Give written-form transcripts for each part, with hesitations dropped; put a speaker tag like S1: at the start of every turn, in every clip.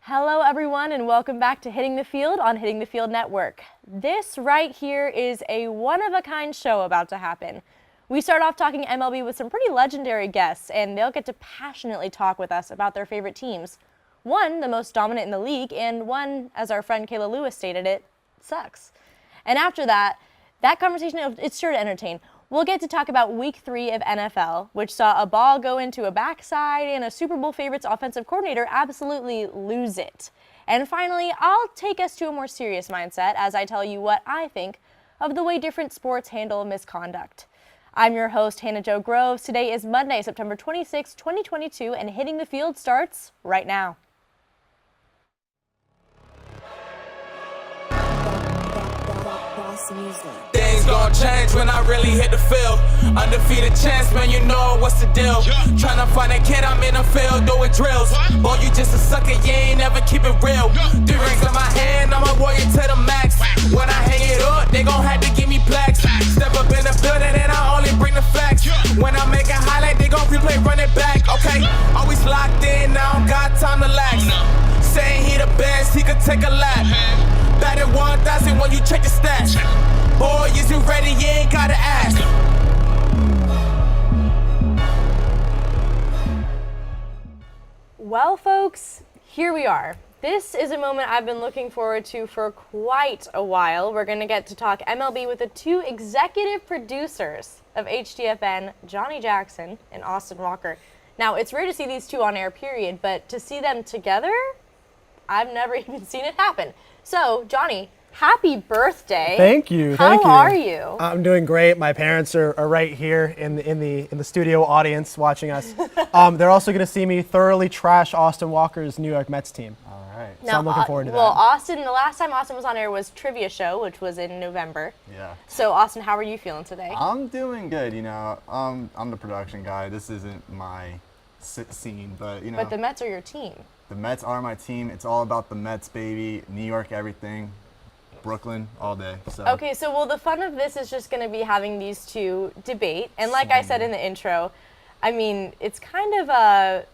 S1: Hello everyone and welcome back to Hitting the Field on Hitting the Field Network. This right here is a one-of-a-kind show about to happen. We start off talking MLB with some pretty legendary guests, and they'll get to passionately talk with us about their favorite teams. One, the most dominant in the league, and one, as our friend Kayla Lewis stated it, sucks. And after that conversation, it's sure to entertain. We'll get to talk about Week 3 of NFL, which saw a ball go into a backside and a Super Bowl favorite's offensive coordinator absolutely lose it. And finally, I'll take us to a more serious mindset as I tell you what I think of the way different sports handle misconduct. I'm your host, Hannah Jo Groves. Today is Monday, September 26, 2022, and Hitting the Field starts right now.
S2: Things gon' change when I really hit the field. Undefeated champs, man, you know what's the deal. Tryna find a kid, I'm in the field doing drills. Boy, you just a sucker, you ain't never keep it real. 3 rings in my hand, I'm a warrior to the max. When I hang it up, they gon' have to give me plaques. Step up in the building and I only bring the facts. When I make a highlight, they gon' replay, run it back. Okay, always locked in, now I don't got time to lax. Saying he the best, he could take a lap. Batted 1,000 when you check the stats. Boy, is you ready? You ain't gotta ask.
S1: Well, folks, here we are. This is a moment I've been looking forward to for quite a while. We're going to get to talk MLB with the 2 executive producers of HTFN, Johnny Jackson and Austin Walker. Now, it's rare to see these 2 on air, period, but to see them together, I've never even seen it happen. So, Johnny, happy birthday.
S3: Thank you.
S1: How are you?
S3: I'm doing great. My parents are right here in the studio audience watching us. They're also going to see me thoroughly trash Austin Walker's New York Mets team.
S4: All right.
S3: So I'm looking forward to that.
S1: Well, Austin, the last time Austin was on air was Trivia Show, which was in November.
S4: Yeah.
S1: So, Austin, how are you feeling today?
S4: I'm doing good. You know, I'm the production guy. This isn't my scene, but you know.
S1: But the Mets are your team.
S4: The Mets are my team. It's all about the Mets, baby. New York, everything. Brooklyn, all day. So.
S1: Okay, so well, the fun of this is just going to be having these 2 debate. And like I said in the intro, I mean, it's kind of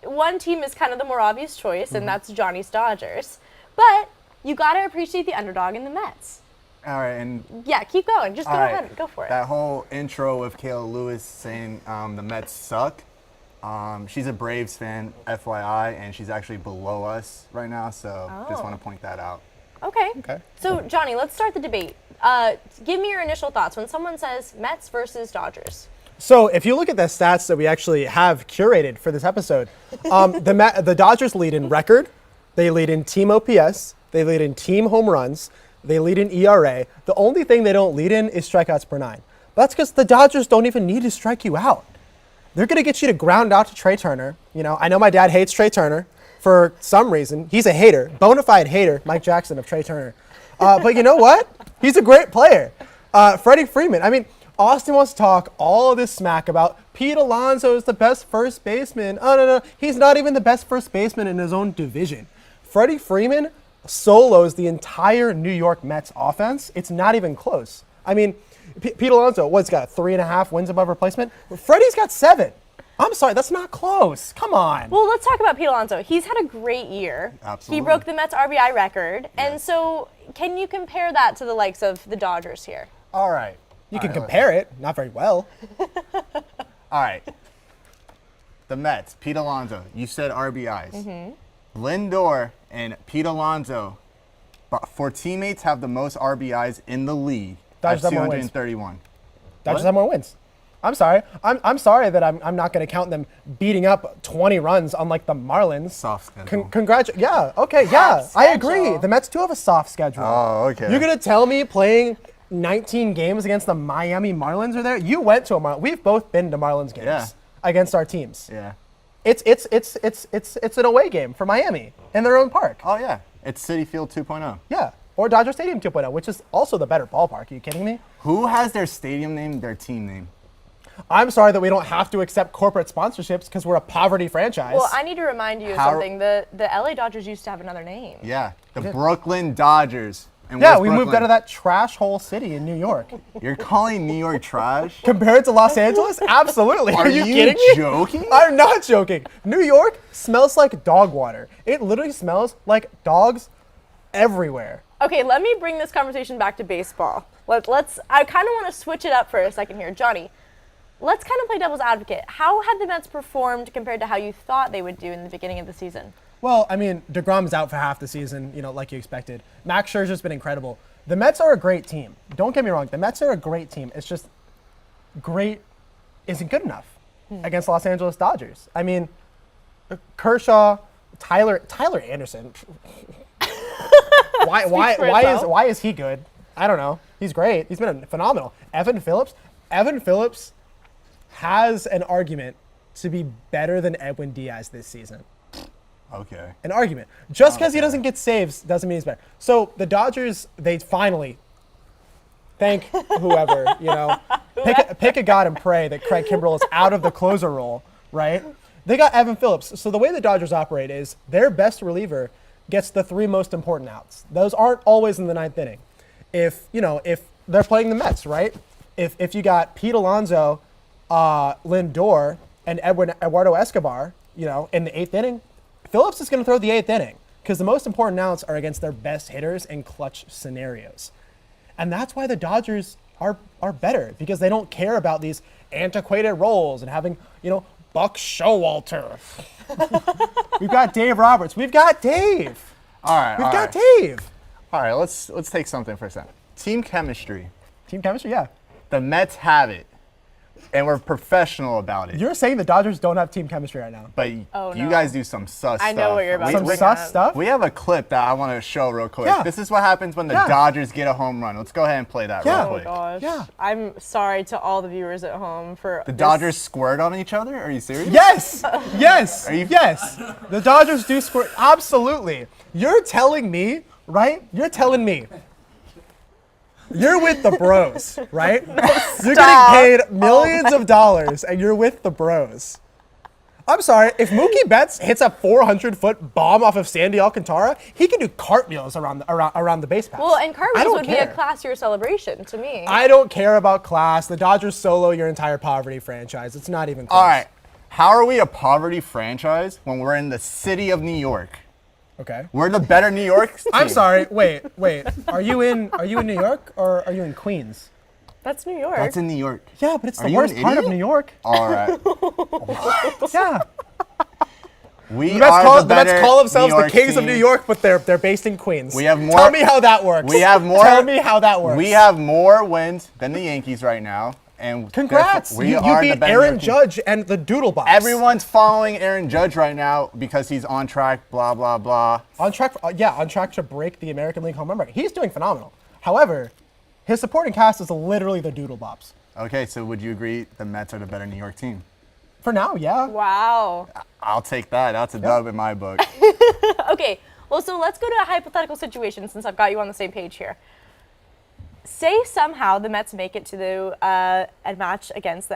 S1: one team is kind of the more obvious choice, and that's Johnny's Dodgers. But you got to appreciate the underdog in the Mets.
S4: All right, and
S1: yeah, keep going. Just go ahead. Go for it.
S4: That whole intro with Kayla Lewis saying the Mets suck. She's a Braves fan, FYI, and she's actually below us right now, so just want to point that out.
S1: Okay. So, Johnny, let's start the debate. Give me your initial thoughts when someone says Mets versus Dodgers.
S3: So if you look at the stats that we actually have curated for this episode, the Dodgers lead in record, they lead in team OPS, they lead in team home runs, they lead in ERA. The only thing they don't lead in is strikeouts per 9. But that's because the Dodgers don't even need to strike you out. They're going to get you to ground out to Trey Turner. You know, I know my dad hates Trey Turner for some reason. He's a hater, bona fide hater, Mike Jackson of Trey Turner. But you know what? He's a great player. Freddie Freeman. I mean, Austin wants to talk all this smack about Pete Alonso is the best first baseman. Oh, no. He's not even the best first baseman in his own division. Freddie Freeman solos the entire New York Mets offense. It's not even close. I mean, Pete Alonso, what's got 3.5 wins above replacement? Freddie's got 7. I'm sorry, that's not close. Come on.
S1: Well, let's talk about Pete Alonso. He's had a great year.
S4: Absolutely.
S1: He broke the Mets RBI record. Yeah. And so can you compare that to the likes of the Dodgers here?
S4: All right.
S3: You can compare it, not very well.
S4: All right. The Mets, Pete Alonso, you said RBIs. Lindor and Pete Alonso, for teammates, have the most RBIs in the league.
S3: Dodgers
S4: at
S3: have more wins.
S4: 231.
S3: Dodgers have more wins. I'm sorry. I'm sorry that I'm not going to count them beating up 20 runs unlike the Marlins.
S4: Soft schedule.
S3: Yeah, okay, yeah.
S1: Soft
S3: I agree.
S1: schedule.
S3: The Mets do have a soft schedule.
S4: Oh, okay.
S3: You're going to tell me playing 19 games against the Miami Marlins are there? You went to a Marlins. We've both been to Marlins games against our teams.
S4: Yeah.
S3: It's an away game for Miami in their own park.
S4: Oh, yeah. It's Citi Field 2.0.
S3: Yeah. Or Dodger Stadium 2.0, which is also the better ballpark. Are you kidding me?
S4: Who has their stadium name, their team name?
S3: I'm sorry that we don't have to accept corporate sponsorships because we're a poverty franchise.
S1: Well, I need to remind you of something. The LA Dodgers used to have another name.
S4: Yeah, the Brooklyn Dodgers. And
S3: Yeah,
S4: where's
S3: we moved
S4: Brooklyn?
S3: out of that trash hole city in New York.
S4: You're calling New York trash?
S3: Compared to Los Angeles? Absolutely.
S4: Are
S3: you
S4: you
S3: kidding me?
S4: joking?
S3: I'm not joking. New York smells like dog water. It literally smells like dogs everywhere.
S1: Okay, let me bring this conversation back to baseball. Let's. I kind of want to switch it up for a second here. Johnny, let's kind of play devil's advocate. How had the Mets performed compared to how you thought they would do in the beginning of the season?
S3: Well, I mean, DeGrom's out for half the season, like you expected. Max Scherzer's been incredible. The Mets are a great team. Don't get me wrong. The Mets are a great team. It's just great isn't good enough against Los Angeles Dodgers. I mean, Kershaw, Tyler Anderson. Why is he good? I don't know. He's great. He's been phenomenal. Evan Phillips has an argument to be better than Edwin Diaz this season.
S4: Okay.
S3: An argument. Just because he doesn't get saves doesn't mean he's better. So the Dodgers, they finally, thank whoever, pick a god and pray that Craig Kimbrell is out of the closer role, right? They got Evan Phillips. So the way the Dodgers operate is their best reliever gets the 3 most important outs. Those aren't always in the 9th inning. If they're playing the Mets, right? If you got Pete Alonso, Lindor, and Eduardo Escobar, in the 8th inning, Phillips is going to throw the 8th inning because the most important outs are against their best hitters in clutch scenarios. And that's why the Dodgers are better, because they don't care about these antiquated roles and having, Buck Showalter. We've got Dave Roberts. We've got Dave.
S4: All right.
S3: We've got Dave.
S4: All right, let's take something for a second. Team chemistry.
S3: Team chemistry, yeah.
S4: The Mets have it, and we're professional about it.
S3: You're saying the Dodgers don't have team chemistry right now.
S4: But you guys do some sus stuff.
S1: I know what you're about to
S3: Some
S1: bring
S3: sus
S1: up.
S3: stuff?
S4: We have a clip that I want to show real quick.
S3: Yeah.
S4: This is what happens when the
S3: Yeah.
S4: Dodgers get a home run. Let's go ahead and play that
S3: Yeah.
S4: real
S1: Oh
S4: quick.
S1: gosh.
S3: Yeah.
S1: I'm sorry to all the viewers at home for
S4: The
S1: this.
S4: Dodgers squirt on each other? Are you serious?
S3: Yes! Yes!
S4: Are you-
S3: Yes! The Dodgers do score. Absolutely. You're telling me, right? You're telling me. You're with the bros, right? You're getting paid millions of dollars and you're with the bros. I'm sorry, if Mookie Betts hits a 400-foot bomb off of Sandy Alcantara, he can do cartwheels around the base paths.
S1: Well, and
S3: I
S1: cartwheels
S3: don't
S1: would
S3: care.
S1: be a classier celebration to me.
S3: I don't care about class. The Dodgers solo your entire poverty franchise. It's not even close.
S4: All right. How are we a poverty franchise when we're in the city of New York?
S3: Okay.
S4: We're the better New York team.
S3: I'm sorry. Wait. Are you in New York or are you in Queens?
S1: That's New York.
S4: That's in New York.
S3: Yeah, but it's
S4: Are
S3: the
S4: you
S3: worst
S4: an
S3: part of
S4: idiot?
S3: New York.
S4: All right.
S3: Yeah.
S4: We
S3: The Mets
S4: are the better
S3: call themselves
S4: New
S3: the
S4: York
S3: kings of
S4: team.
S3: New York, but they're based in Queens.
S4: We have more-
S3: Tell me how that works.
S4: We have more.
S3: Tell me how that works.
S4: We have more wins than the Yankees right now, and
S3: Congrats.
S4: therefore we
S3: You
S4: are the
S3: beat
S4: better New
S3: Aaron
S4: York team.
S3: Judge and the Doodle Box.
S4: Everyone's following Aaron Judge right now because he's on track. Blah blah blah.
S3: on track. On track to break the American League home run record. He's doing phenomenal. However, his supporting cast is literally the Doodle Bops.
S4: Okay, so would you agree the Mets are the better New York team?
S3: For now, yeah.
S1: Wow.
S4: I'll take that. That's a dub in my book.
S1: Okay, well, so let's go to a hypothetical situation since I've got you on the same page here. Say somehow the Mets make it to the a match against the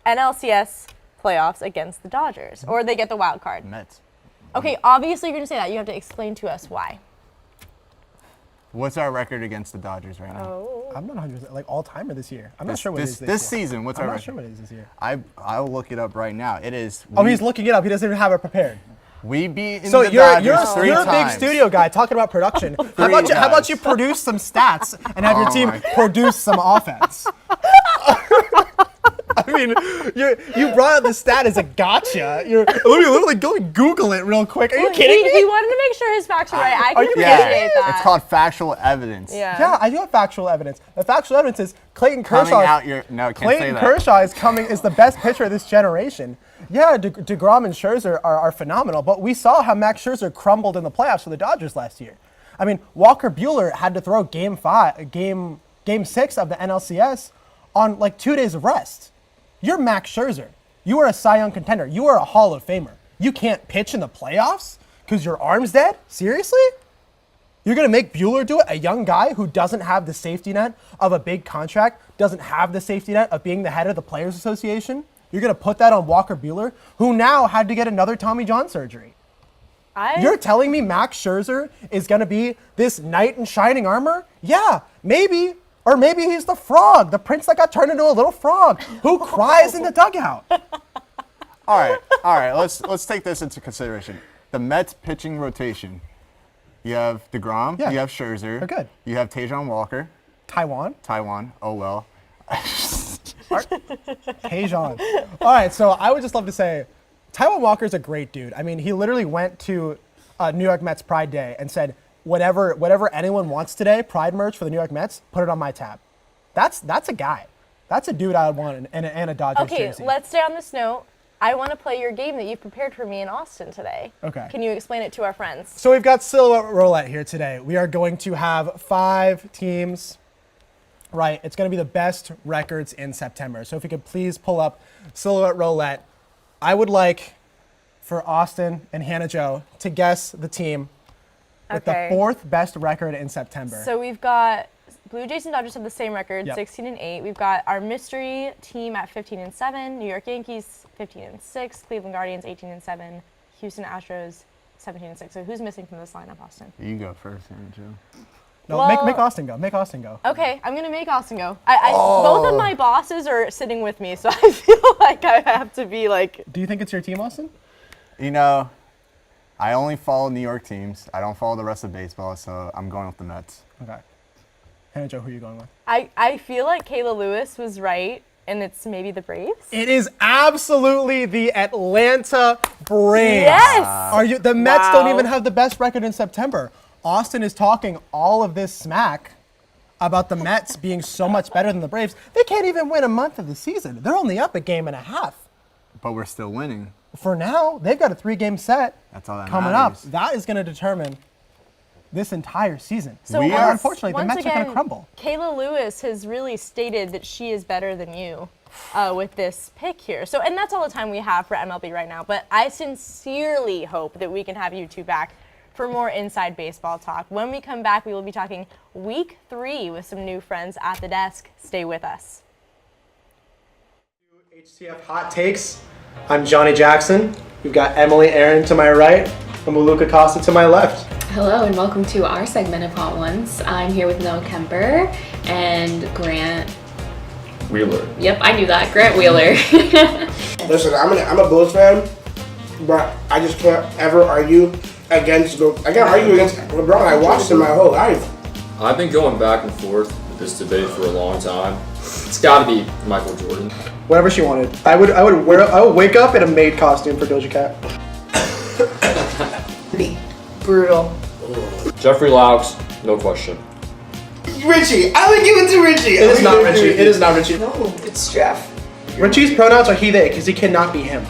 S1: NLCS playoffs against the Dodgers, or they get the wild card.
S4: Mets.
S1: Okay, obviously you're going to say that. You have to explain to us why.
S4: What's our record against the Dodgers right now?
S1: Oh.
S3: I'm not 100% like all timer this year. I'm not
S4: This-
S3: sure what
S4: this-
S3: it is this
S4: this
S3: year.
S4: season, what's
S3: I'm
S4: our
S3: not
S4: record?
S3: sure what it is this year.
S4: I'll look it up right now. It is.
S3: Oh, he's looking it up. He doesn't even have it prepared.
S4: We beat
S3: So
S4: the
S3: you're
S4: Dodgers three
S3: a big
S4: times.
S3: studio guy talking about production. How
S4: Three
S3: about
S4: times.
S3: you produce some stats and have your
S4: Oh
S3: team
S4: my-
S3: produce some offense? I mean, you brought up the stat as a gotcha. Let me go Google it real quick. Are you kidding
S1: He
S3: me?
S1: wanted to make sure his facts were right. I
S3: Are
S1: can
S3: you
S1: appreciate
S3: kidding?
S1: that.
S4: It's called factual evidence.
S1: Yeah.
S3: Yeah, I do have factual evidence. The factual evidence is Clayton
S4: Coming
S3: Kershaw.
S4: out your no, can't say
S3: Clayton
S4: that.
S3: Kershaw is the best pitcher of this generation. Yeah, DeGrom and Scherzer are phenomenal, but we saw how Max Scherzer crumbled in the playoffs for the Dodgers last year. I mean, Walker Buehler had to throw game 6 of the NLCS on like 2 days of rest. You're Max Scherzer. You are a Cy Young contender. You are a Hall of Famer. You can't pitch in the playoffs because your arm's dead? Seriously? You're going to make Buehler do it? A young guy who doesn't have the safety net of a big contract, doesn't have the safety net of being the head of the Players Association? You're going to put that on Walker Buehler, who now had to get another Tommy John surgery. You're telling me Max Scherzer is going to be this knight in shining armor? Yeah, maybe. Or maybe he's the frog, the prince that got turned into a little frog who cries in the dugout.
S4: All right. Let's take this into consideration. The Mets pitching rotation. You have DeGrom.
S3: Yeah.
S4: You have Scherzer.
S3: They're good.
S4: You have Tajon Walker.
S3: Taiwan.
S4: Oh well.
S3: Tajon. All right, so I would just love to say, Taiwan Walker's a great dude. I mean, he literally went to New York Mets Pride Day and said, whatever anyone wants today, Pride merch for the New York Mets, put it on my tab. That's a guy. That's a dude I would want in a Dodgers jersey.
S1: Okay, let's stay on this note. I want to play your game that you've prepared for me in Austin today.
S3: Okay.
S1: Can you explain it to our friends?
S3: So we've got Silhouette Roulette here today. We are going to have 5 teams. Right, it's going to be the best records in September. So if you could please pull up Silhouette Roulette. I would like for Austin and Hannah Jo to guess the team with the 4th best record in September.
S1: So we've got Blue Jays and Dodgers have the same record,
S3: Yep.
S1: 16-8. We've got our mystery team at 15-7. New York Yankees 15-6. Cleveland Guardians 18-7. Houston Astros 17-6. So who's missing from this lineup, Austin?
S4: You go first, Joe.
S3: No,
S1: Well-
S3: make Austin go. Make Austin go.
S1: Okay, I'm gonna make Austin go. Both of my bosses are sitting with me, so I feel like I have to be like.
S3: Do you think it's your team, Austin?
S4: You know, I only follow New York teams. I don't follow the rest of baseball, so I'm going with the Mets.
S3: Okay. Hannah Jo, who are you going with?
S1: I feel like Kayla Lewis was right, and it's maybe the Braves.
S3: It is absolutely the Atlanta Braves.
S1: Yes!
S3: Are you? The Mets don't
S1: Wow.
S3: even have the best record in September. Austin is talking all of this smack about the Mets being so much better than the Braves. They can't even win a month of the season. They're only up a game and a half.
S4: But we're still winning.
S3: For now, they've got a 3-game set
S4: That's all that
S3: coming
S4: matters.
S3: up. That is going to determine this entire season.
S1: So
S4: We
S1: once-
S4: are-
S3: Unfortunately, the
S1: once
S3: Mets are going
S1: again,
S3: to crumble.
S1: Kayla Lewis has really stated that she is better than you with this pick here. So, and that's all the time we have for MLB right now. But I sincerely hope that we can have you two back for more inside baseball talk. When we come back, we will be talking week 3 with some new friends at the desk. Stay with us.
S3: HTF Hot Takes. I'm Johnny Jackson. We've got Emily Aaron to my right and Maluka Costa to my left.
S5: Hello and welcome to our segment of Hot Ones. I'm here with Noah Kemper and Grant
S6: Wheeler.
S5: Yep, I knew that. Grant Wheeler.
S7: Listen, I'm a Bulls fan, but I just can't ever argue against LeBron. I watched him my whole life.
S6: I've been going back and forth with this debate for a long time. It's got to be Michael Jordan.
S3: Whatever she wanted. I would wake up in a maid costume for Doja Cat.
S8: Brutal.
S6: Jeffrey Laux, no question.
S7: Richie, I would give it to Richie.
S3: It is not Richie. It is not Richie.
S8: No, it's Jeff.
S3: Richie's pronouns are he, they, because he cannot be him.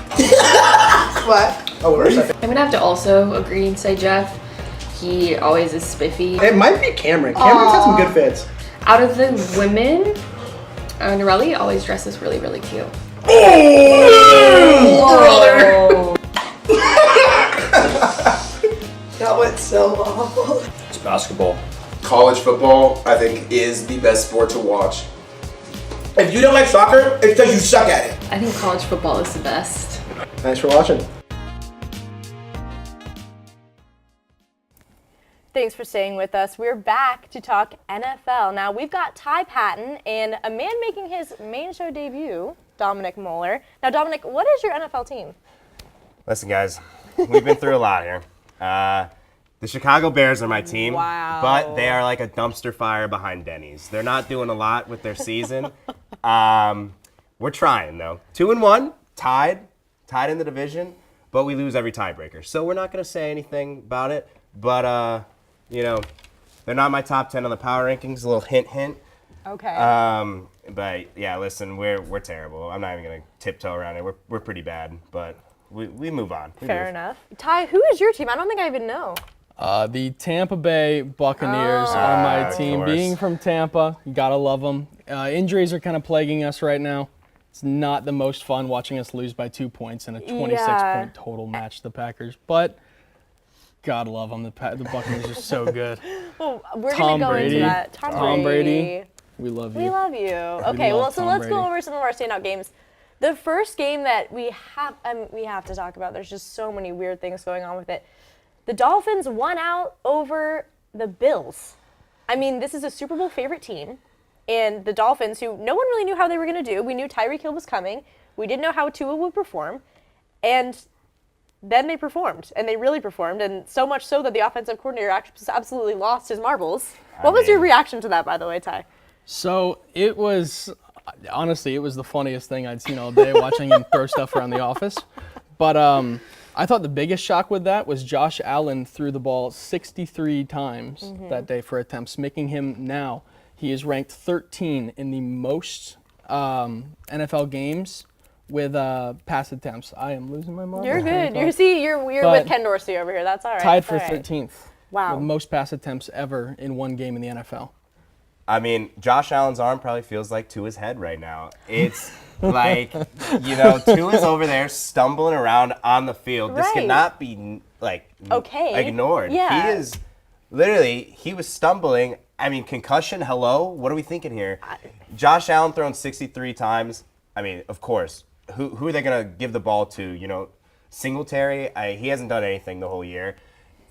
S8: What?
S3: Oh, where's that?
S5: I'm gonna have to also agree and say Jeff. He always is spiffy.
S3: It might be Cameron. Cameron's had some good fits.
S5: Out of the women, Norelli always dresses really, really cute.
S8: Oh, that went so awful.
S6: It's basketball.
S7: College football, I think, is the best sport to watch. If you don't like soccer, it's because you suck at it.
S5: I think college football is the best.
S3: Thanks for watching.
S1: Thanks for staying with us. We're back to talk NFL. Now, we've got Ty Paton and a man making his main show debut, Dominic Moller. Now, Dominic, what is your NFL team?
S9: Listen, guys, we've been through a lot here. The Chicago Bears are my team,
S1: Wow.
S9: but they are like a dumpster fire behind Denny's. They're not doing a lot with their season. We're trying, though. 2-1, tied in the division, but we lose every tiebreaker. So we're not going to say anything about it, but, you know, they're not my top 10 on the power rankings. A little hint, hint.
S1: Okay.
S9: But yeah, listen, we're terrible. I'm not even gonna tiptoe around it. We're pretty bad, but we move on.
S1: Fair enough. Ty, who is your team? I don't think I even know.
S10: The Tampa Bay Buccaneers are my
S9: of
S10: team.
S9: course.
S10: Being from Tampa, you gotta love them. Injuries are kind of plaguing us right now. It's not the most fun watching us lose by 2 points in a 26-point total match to the Packers, but gotta love them. The Buccaneers are so good.
S1: Well, we're
S10: Tom
S1: going to go
S10: Brady.
S1: into that.
S10: Tom Brady. We love you.
S1: We love you. Okay,
S10: love
S1: well, so
S10: Tom
S1: let's go
S10: Brady.
S1: over some of our standout games. The first game that we have to talk about, there's just so many weird things going on with it. The Dolphins won out over the Bills. I mean, this is a Super Bowl favorite team. And the Dolphins, who no one really knew how they were going to do. We knew Tyreek Hill was coming. We didn't know how Tua would perform. And then they performed, and they really performed, and so much so that the offensive coordinator absolutely lost his marbles. What was your reaction to that, by the way, Ty?
S10: So it was, honestly, it was the funniest thing I'd seen all day, watching him throw stuff around the office. But I thought the biggest shock with that was Josh Allen threw the ball 63 times that day for attempts, making him now, he is ranked 13 in the most NFL games with pass attempts. I am losing my mind.
S1: You're good. You're with Ken Dorsey over here. That's all right.
S10: Tied for 13th.
S1: Wow.
S10: With most pass attempts ever in one game in the NFL.
S9: I mean, Josh Allen's arm probably feels like Tua's head right now. It's like, Tua's over there stumbling around on the field. This cannot be, ignored.
S1: Yeah.
S9: He is, literally, he was stumbling. I mean, concussion, hello? What are we thinking here? Josh Allen thrown 63 times. I mean, of course. Who are they going to give the ball to? Singletary, he hasn't done anything the whole year.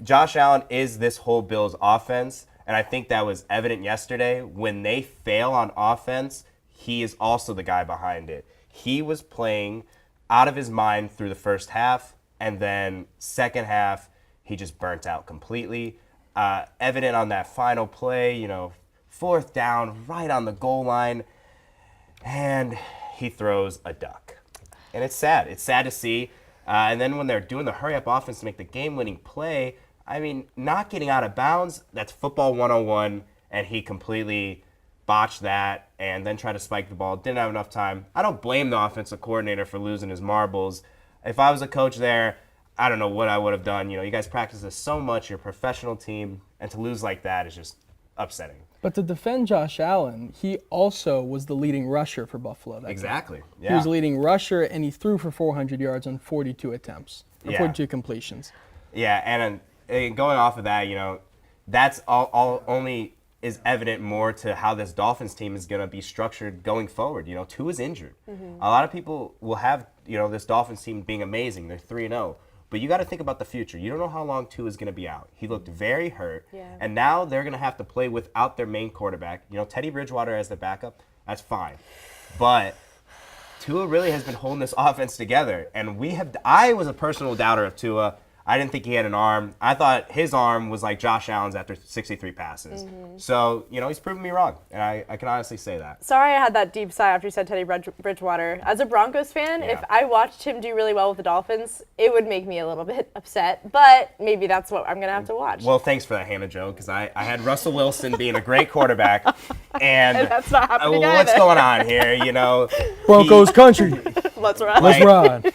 S9: Josh Allen is this whole Bills offense, and I think that was evident yesterday. When they fail on offense, he is also the guy behind it. He was playing out of his mind through the first half, and then second half, he just burnt out completely. Evident on that final play, 4th down, right on the goal line, and he throws a duck. And it's sad. It's sad to see. And then when they're doing the hurry-up offense to make the game-winning play, I mean, not getting out of bounds, that's football 101, and he completely botched that and then tried to spike the ball. Didn't have enough time. I don't blame the offensive coordinator for losing his marbles. If I was a coach there, I don't know what I would have done. You guys practice this so much, you're a professional team, and to lose like that is just upsetting.
S10: But to defend Josh Allen, he also was the leading rusher for Buffalo that
S9: Exactly.
S10: game.
S9: Yeah.
S10: He was the leading rusher, and he threw for 400 yards on 42 attempts, or 42 completions.
S9: Yeah, and going off of that, that's all only is evident more to how this Dolphins team is going to be structured going forward. Tua's injured. A lot of people will have, this Dolphins team being amazing. They're 3-0. But you got to think about the future. You don't know how long Tua is going to be out. He looked very hurt.
S1: Yeah.
S9: And now they're going to have to play without their main quarterback. Teddy Bridgewater as their backup, that's fine. But Tua really has been holding this offense together. And I was a personal doubter of Tua. I didn't think he had an arm. I thought his arm was like Josh Allen's after 63 passes. So, he's proven me wrong, and I can honestly say that.
S1: Sorry I had that deep sigh after you said Teddy Bridgewater. As a Broncos fan, if I watched him do really well with the Dolphins, it would make me a little bit upset, but maybe that's what I'm going to have to watch.
S9: Well, thanks for that, Hannah Jo, because I had Russell Wilson being a great quarterback, and
S1: that's not happening
S9: what's
S1: either.
S9: going on here,
S10: Broncos country.
S1: Let's ride.
S10: Let's ride.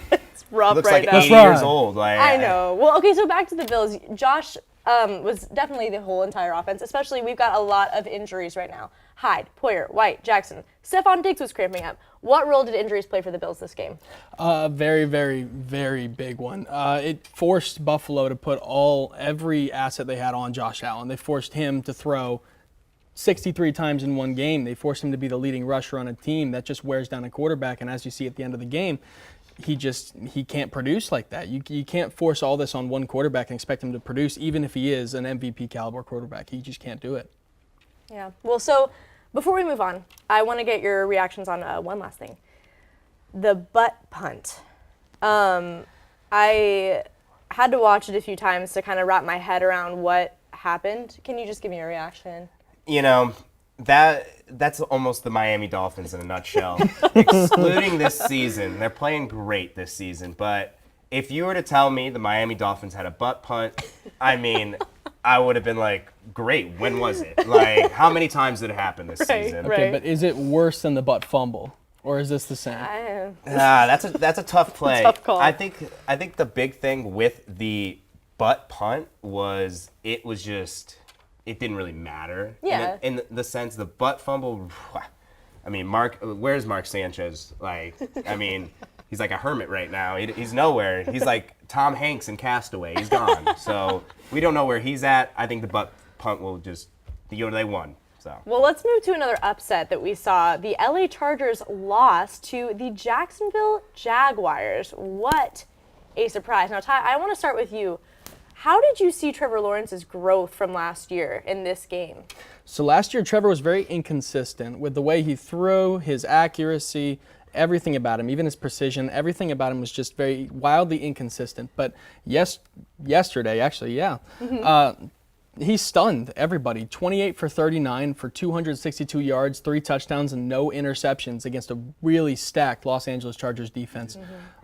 S1: Rough
S9: looks
S1: right
S9: like
S1: now.
S9: 80 years old.
S1: I know. Well, okay, so back to the Bills. Josh was definitely the whole entire offense, especially we've got a lot of injuries right now. Hyde, Poyer, White, Jackson. Stephon Diggs was cramping up. What role did injuries play for the Bills this game?
S10: Very, very, very big one. It forced Buffalo to put every asset they had on Josh Allen. They forced him to throw 63 times in one game. They forced him to be the leading rusher on a team that just wears down a quarterback. And as you see at the end of the game, he can't produce like that. You can't force all this on one quarterback and expect him to produce, even if he is an MVP caliber quarterback. He just can't do it.
S1: Yeah. Well, so before we move on, I want to get your reactions on one last thing. The butt punt. I had to watch it a few times to kind of wrap my head around what happened. Can you just give me a reaction?
S9: That's almost the Miami Dolphins in a nutshell. Excluding this season, they're playing great this season, but if you were to tell me the Miami Dolphins had a butt punt, I mean, I would have been like, great, when was it? Like, how many times did it happen this season?
S10: Okay, but is it worse than the butt fumble, or is this the same?
S9: That's a tough play.
S1: Tough call.
S9: I think the big thing with the butt punt was it didn't really matter.
S1: Yeah.
S9: In the sense, the butt fumble, I mean, where's Mark Sanchez? Like, I mean, he's like a hermit right now. He's nowhere. He's like Tom Hanks in Castaway. He's gone. So we don't know where he's at. I think the butt punt will just, they won. So.
S1: Well, let's move to another upset that we saw. The LA Chargers lost to the Jacksonville Jaguars. What a surprise. Now, Ty, I want to start with you. How did you see Trevor Lawrence's growth from last year in this game?
S10: So last year, Trevor was very inconsistent with the way he threw, his accuracy, everything about him, even his precision, everything about him was just very wildly inconsistent. But yesterday, actually, he stunned everybody. 28 for 39 for 262 yards, 3 touchdowns, and no interceptions against a really stacked Los Angeles Chargers defense.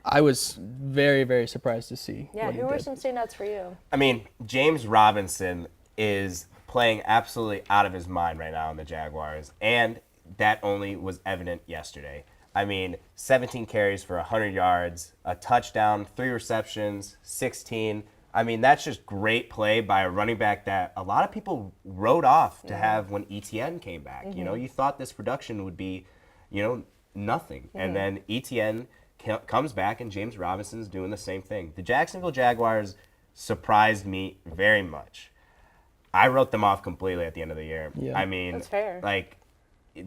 S10: I was very, very surprised to see.
S1: Yeah,
S10: what he
S1: who were
S10: did.
S1: some standouts for you?
S9: I mean, James Robinson is playing absolutely out of his mind right now in the Jaguars, and that only was evident yesterday. I mean, 17 carries for 100 yards, a touchdown, 3 receptions, 16. I mean, that's just great play by a running back that a lot of people wrote off to have when ETN came back. You know, you thought this production would be, nothing. And then ETN comes back and James Robinson's doing the same thing. The Jacksonville Jaguars surprised me very much. I wrote them off completely at the end of the year.
S10: Yeah.
S9: I mean,
S1: That's fair.
S9: like,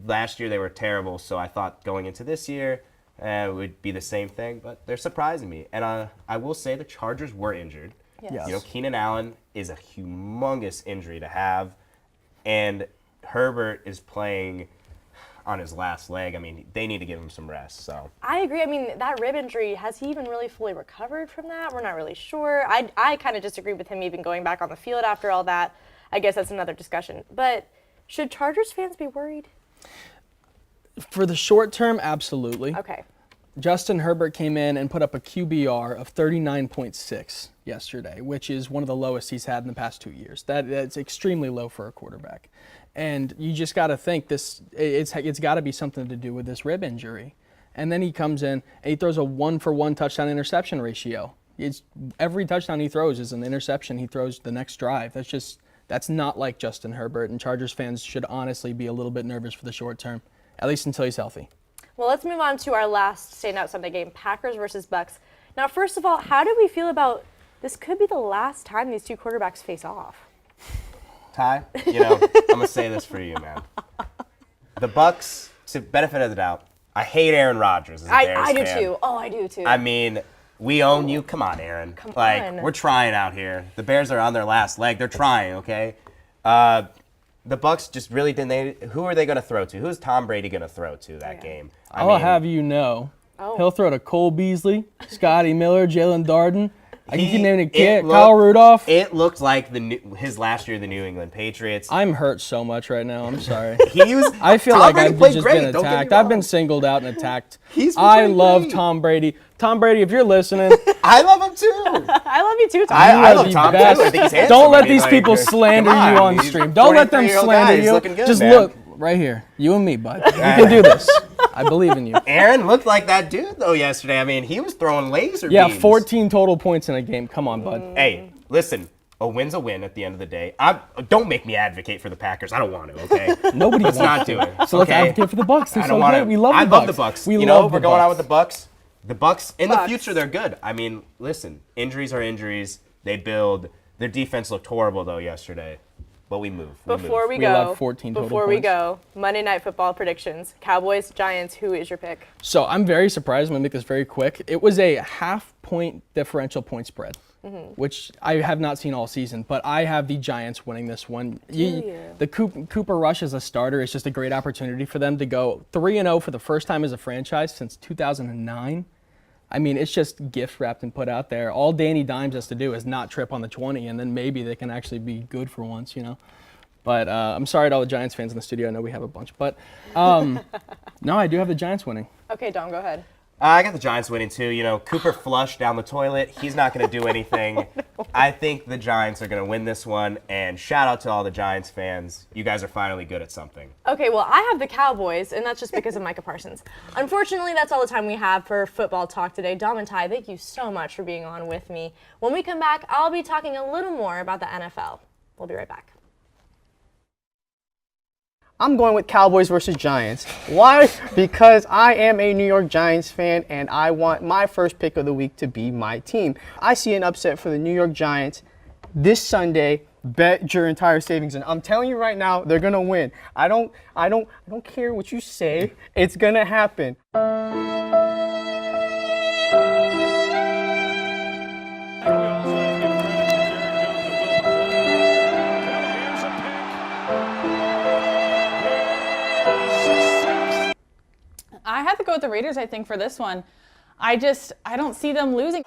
S9: last year they were terrible, so I thought going into this year it would be the same thing, but they're surprising me. And I will say the Chargers were injured.
S1: Yes.
S9: Keenan Allen is a humongous injury to have, and Herbert is playing on his last leg. I mean, they need to give him some rest. So
S1: I agree. I mean, that rib injury, has he even really fully recovered from that? We're not really sure. I kind of disagree with him even going back on the field after all that. I guess that's another discussion. But should Chargers fans be worried?
S10: For the short term, absolutely.
S1: Okay.
S10: Justin Herbert came in and put up a QBR of 39.6 yesterday, which is one of the lowest he's had in the past 2 years. That's extremely low for a quarterback. And you just got to think it's got to be something to do with this rib injury. And then he comes in and he throws a 1-for-1 touchdown interception ratio. Every touchdown he throws is an interception he throws the next drive. That's not like Justin Herbert, and Chargers fans should honestly be a little bit nervous for the short term, at least until he's healthy.
S1: Well, let's move on to our last standout Sunday game, Packers versus Bucks. Now, first of all, how do we feel about this? Could be the last time these two quarterbacks face off.
S9: Ty, I'm gonna say this for you, man. The Bucks, to benefit of the doubt, I hate Aaron Rodgers as a Bears
S1: I do
S9: fan.
S1: too. Oh, I do too.
S9: I mean, we own you. Come on, Aaron.
S1: Come on.
S9: We're trying out here. The Bears are on their last leg. They're trying, okay? The Bucks just really didn't. Who are they going to throw to? Who's Tom Brady going to throw to that game?
S10: I'll have you know, he'll throw to Cole Beasley, Scotty Miller, Jalen Darden. I can keep naming a kid. Kyle Rudolph.
S9: It looked like his last year, the New England Patriots.
S10: I'm hurt so much right now. I'm sorry.
S9: I
S10: feel like I've just been attacked. I've been singled out and attacked. I love Tom Brady. Tom Brady, if you're listening,
S9: I love him too.
S1: I love you too, Tom.
S9: I love Tom too. I think he's handsome.
S10: Don't let these people slander you on stream. Don't let them slander you.
S9: Just
S10: look right here. You and me, bud. You can do this. I believe in you.
S9: Aaron looked like that dude though yesterday. I mean, he was throwing laser
S10: beams.
S9: Yeah,
S10: 14 total points in a game. Come on, bud.
S9: Hey, listen. A win's a win at the end of the day. Don't make me advocate for the Packers. I don't want to, okay?
S10: Nobody
S9: Let's
S10: wants
S9: not do it.
S10: So let's advocate for the Bucks.
S9: I don't want to.
S10: We love the Bucks.
S9: We're going out with the Bucks. The Bucks, in the future, they're good. I mean, listen, injuries are injuries. They build. Their defense looked horrible, though, yesterday. But we move.
S1: Before we go, Monday Night Football predictions. Cowboys, Giants, who is your pick?
S10: So I'm very surprised. I'm going to make this very quick. It was a half-point differential point spread, which I have not seen all season. But I have the Giants winning this one. The Cooper Rush as a starter is just a great opportunity for them to go 3-0 for the first time as a franchise since 2009. I mean, it's just gift wrapped and put out there. All Danny Dimes has to do is not trip on the 20, and then maybe they can actually be good for once, But I'm sorry to all the Giants fans in the studio. I know we have a bunch. But no, I do have the Giants winning.
S1: Okay, Dom, go ahead.
S9: I got the Giants winning too. Cooper flushed down the toilet. He's not going to do anything. Oh, no. I think the Giants are going to win this one. And shout out to all the Giants fans. You guys are finally good at something.
S1: Okay, well, I have the Cowboys, and that's just because of Micah Parsons. Unfortunately, that's all the time we have for football talk today. Dom and Ty, thank you so much for being on with me. When we come back, I'll be talking a little more about the NFL. We'll be right back.
S11: I'm going with Cowboys versus Giants. Why? Because I am a New York Giants fan and I want my first pick of the week to be my team. I see an upset for the New York Giants this Sunday. Bet your entire savings, and I'm telling you right now, they're gonna win. I don't care what you say. It's gonna happen.
S12: I have to go with the Raiders, I think, for this one. I don't see them losing.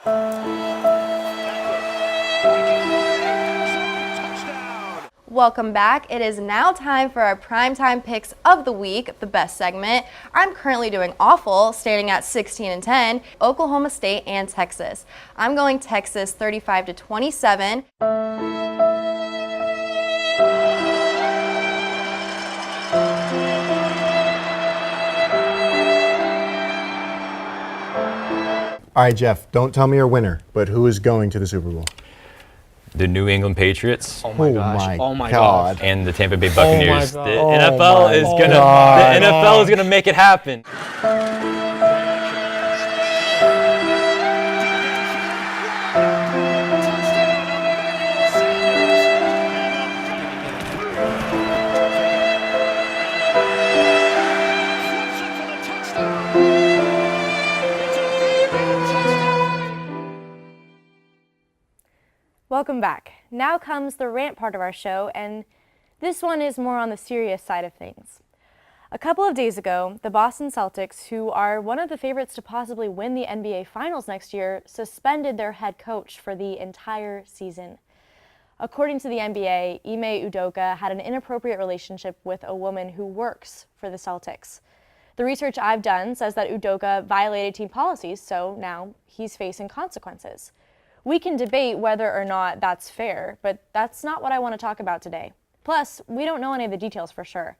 S1: Welcome back. It is now time for our primetime picks of the week, the best segment. I'm currently doing awful, standing at 16-10, Oklahoma State and Texas. I'm going Texas 35-27.
S4: All right, Jeff, don't tell me your winner, but who is going to the Super Bowl?
S13: The New England Patriots.
S11: Oh my gosh.
S4: Oh my
S11: God.
S13: And the Tampa Bay Buccaneers.
S11: God.
S13: The
S11: Oh
S13: NFL
S11: my
S13: is
S11: God.
S13: gonna. The NFL is gonna make it happen.
S1: Welcome back. Now comes the rant part of our show, and this one is more on the serious side of things. A couple of days ago, the Boston Celtics, who are one of the favorites to possibly win the NBA Finals next year, suspended their head coach for the entire season. According to the NBA, Ime Udoka had an inappropriate relationship with a woman who works for the Celtics. The research I've done says that Udoka violated team policies, so now he's facing consequences. We can debate whether or not that's fair, but that's not what I want to talk about today. Plus, we don't know any of the details for sure.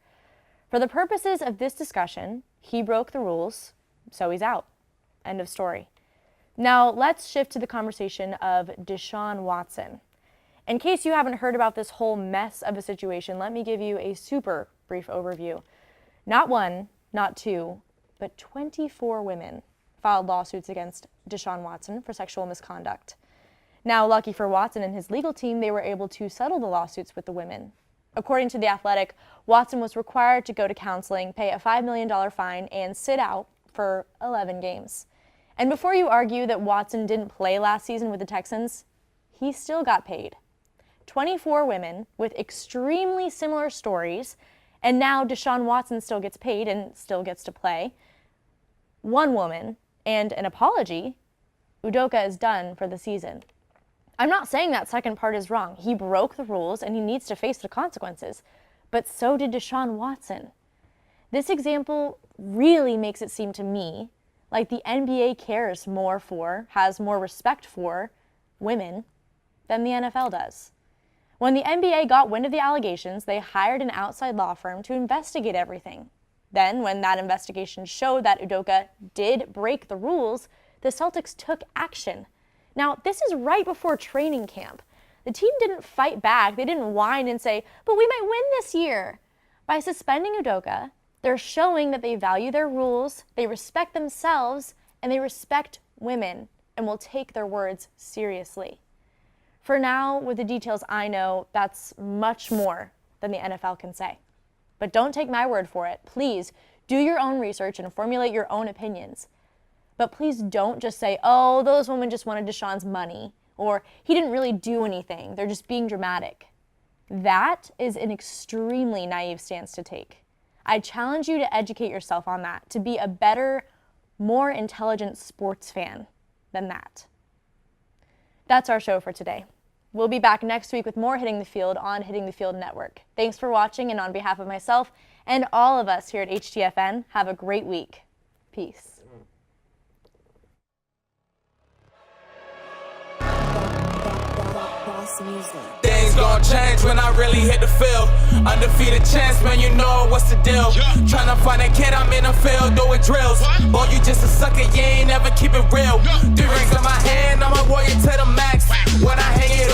S1: For the purposes of this discussion, he broke the rules, so he's out. End of story. Now, let's shift to the conversation of Deshaun Watson. In case you haven't heard about this whole mess of a situation, let me give you a super brief overview. Not one, not two, but 24 women filed lawsuits against Deshaun Watson for sexual misconduct. Now, lucky for Watson and his legal team, they were able to settle the lawsuits with the women. According to The Athletic, Watson was required to go to counseling, pay a $5 million fine, and sit out for 11 games. And before you argue that Watson didn't play last season with the Texans, he still got paid. 24 women with extremely similar stories, and now Deshaun Watson still gets paid and still gets to play. One woman and an apology, Udoka is done for the season. I'm not saying that second part is wrong. He broke the rules and he needs to face the consequences. But so did Deshaun Watson. This example really makes it seem to me like the NBA cares more for, has more respect for women than the NFL does. When the NBA got wind of the allegations, they hired an outside law firm to investigate everything. Then, when that investigation showed that Udoka did break the rules, the Celtics took action. Now, this is right before training camp. The team didn't fight back. They didn't whine and say, but we might win this year. By suspending Udoka, they're showing that they value their rules, they respect themselves, and they respect women and will take their words seriously. For now, with the details I know, that's much more than the NFL can say. But don't take my word for it. Please do your own research and formulate your own opinions. But please don't just say, oh, those women just wanted Deshaun's money, or he didn't really do anything. They're just being dramatic. That is an extremely naive stance to take. I challenge you to educate yourself on that, to be a better, more intelligent sports fan than that. That's our show for today. We'll be back next week with more Hitting the Field on Hitting the Field Network. Thanks for watching, and on behalf of myself and all of us here at HTFN, have a great week. Peace.
S2: Things gon' change when I really hit the field. Undefeated champs, man, you know what's the deal. Tryna find a kid, I'm in the field doing drills. Boy, you just a sucker, you ain't never keep it real. 3 rings in my hand, I'm a warrior to the max. When I hang it